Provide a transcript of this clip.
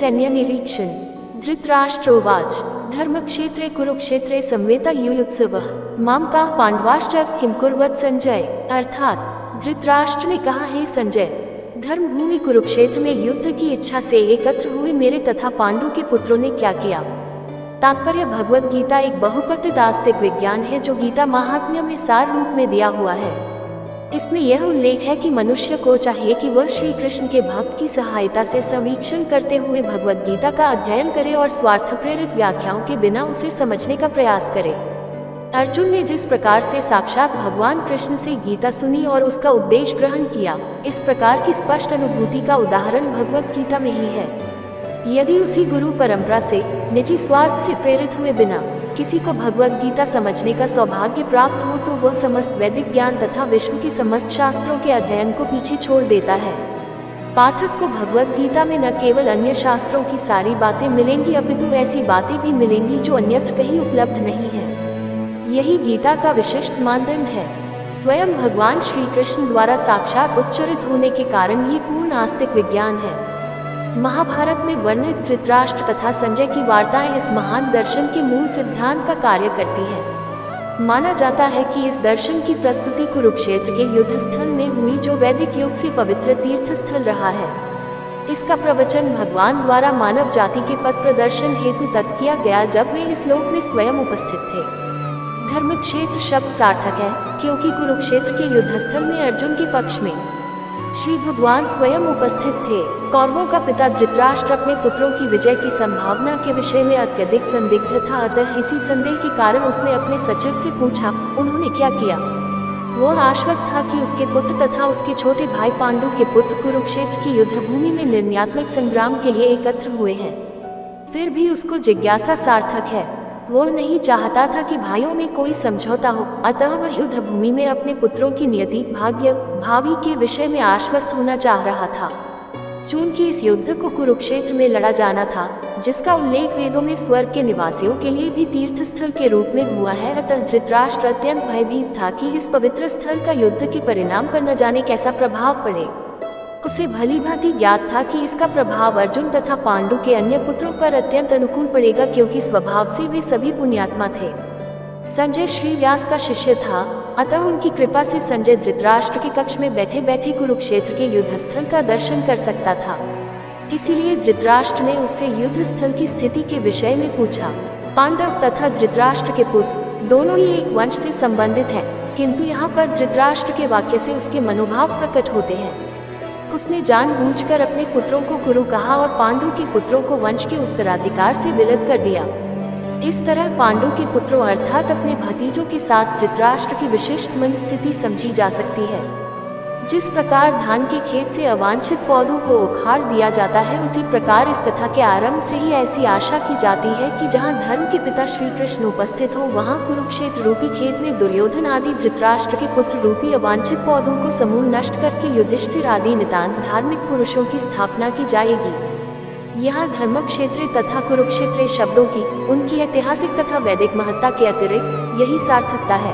सैन्य निरीक्षण। धृतराष्ट्रोवाच धर्मक्षेत्रे कुरुक्षेत्रे संवेता युयुत्सवः मामकाः पांडवाश्च किम कुर्वत संजय। अर्थात धृतराष्ट्र ने कहा, हे संजय, धर्मभूमि कुरुक्षेत्र में युद्ध की इच्छा से एकत्र हुए मेरे तथा पांडु के पुत्रों ने क्या किया। तात्पर्य भगवद गीता एक बहुपतित आस्तिक विज्ञान है जो गीता महात्म्य में सार रूप में दिया हुआ है। इसमें यह उल्लेख है कि मनुष्य को चाहिए कि वह श्री कृष्ण के भक्त की सहायता से समीक्षण करते हुए भगवद गीता का अध्ययन करे और स्वार्थ प्रेरित व्याख्याओं के बिना उसे समझने का प्रयास करे। अर्जुन ने जिस प्रकार से साक्षात भगवान कृष्ण से गीता सुनी और उसका उपदेश ग्रहण किया, इस प्रकार की स्पष्ट अनुभूति का उदाहरण भगवद गीता में ही है। यदि उसी गुरु परंपरा से निजी स्वार्थ से प्रेरित हुए बिना किसी को भगवद गीता समझने का सौभाग्य प्राप्त हो तो वह समस्त वैदिक ज्ञान तथा विश्व के समस्त शास्त्रों के अध्ययन को पीछे छोड़ देता है। पाठक को भगवद गीता में न केवल अन्य शास्त्रों की सारी बातें मिलेंगी अपितु ऐसी बातें भी मिलेंगी जो अन्यत्र कहीं उपलब्ध नहीं है। यही गीता का विशिष्ट मानदंड है। स्वयं भगवान श्री कृष्ण द्वारा साक्षात उच्चरित होने के कारण ये पूर्ण आस्तिक विज्ञान है। महाभारत में वर्णित धृतराष्ट्र तथा संजय की वार्ताएं इस महान दर्शन के मूल सिद्धांत का कार्य करती है। माना जाता है कि इस दर्शन की प्रस्तुति कुरुक्षेत्र के युद्ध स्थल में हुई जो वैदिक युग से पवित्र तीर्थ स्थल रहा है। इसका प्रवचन भगवान द्वारा मानव जाति के पथ प्रदर्शन हेतु तत् किया गया जब वे इस लोक में स्वयं उपस्थित थे। धर्मक्षेत्र शब्द सार्थक है क्योंकि कुरुक्षेत्र के युद्धस्थल में अर्जुन के पक्ष में श्री भगवान स्वयं उपस्थित थे। कौरवों का पिता धृतराष्ट्र अपने पुत्रों की विजय की संभावना के विषय में अत्यधिक संदिग्ध था, अतः इसी संदेह के कारण उसने अपने सचिव से पूछा, उन्होंने क्या किया। वह आश्वस्त था कि उसके पुत्र तथा उसके छोटे भाई पांडु के पुत्र कुरुक्षेत्र की युद्धभूमि में निर्णयात्मक संग्राम के लिए एकत्र हुए हैं। फिर भी उसको जिज्ञासा सार्थक है। वह नहीं चाहता था कि भाइयों में कोई समझौता हो, अतः वह युद्ध भूमि में अपने पुत्रों की नियति, भाग्य, भावी के विषय में आश्वस्त होना चाह रहा था। चूंकि इस युद्ध को कुरुक्षेत्र में लड़ा जाना था, जिसका उल्लेख वेदों में स्वर्ग के निवासियों के लिए भी तीर्थ स्थल के रूप में हुआ है, अतः धृतराष्ट्र अत्यंत भयभीत था कि इस पवित्र स्थल का युद्ध के परिणाम पर न जाने कैसा प्रभाव पड़े। उसे भली भांति ज्ञात था कि इसका प्रभाव अर्जुन तथा पांडु के अन्य पुत्रों पर अत्यंत अनुकूल पड़ेगा क्योंकि स्वभाव से वे सभी पुण्यात्मा थे। संजय श्री व्यास का शिष्य था, अतः उनकी कृपा से संजय धृतराष्ट्र के कक्ष में बैठे बैठे कुरुक्षेत्र के युद्धस्थल का दर्शन कर सकता था। इसीलिए धृतराष्ट्र ने उससे युद्धस्थल की स्थिति के विषय में पूछा। पांडव तथा धृतराष्ट्र के पुत्र दोनों ही एक वंश से संबंधित हैं, किंतु यहाँ पर धृतराष्ट्र के वाक्य से उसके मनोभाव प्रकट होते हैं। उसने जानबूझकर अपने पुत्रों को कुरु कहा और पांडु के पुत्रों को वंश के उत्तराधिकार से विलग कर दिया। इस तरह पांडु के पुत्रों अर्थात अपने भतीजों के साथ धृतराष्ट्र की विशिष्ट मन स्थिति समझी जा सकती है। जिस प्रकार धान के खेत से अवांछित पौधों को उखाड़ दिया जाता है, उसी प्रकार इस कथा के आरंभ से ही ऐसी आशा की जाती है कि जहां धर्म के पिता श्री कृष्ण उपस्थित हो, वहां कुरुक्षेत्र रूपी खेत में दुर्योधन आदि धृतराष्ट्र के पुत्र रूपी अवांछित पौधों को समूल नष्ट करके युधिष्ठिर आदि नितांत धार्मिक पुरुषों की स्थापना की जाएगी। यहाँ धर्मक्षेत्रे तथा कुरुक्षेत्रे शब्दों की उनकी ऐतिहासिक तथा वैदिक महत्ता के अतिरिक्त यही सार्थकता है।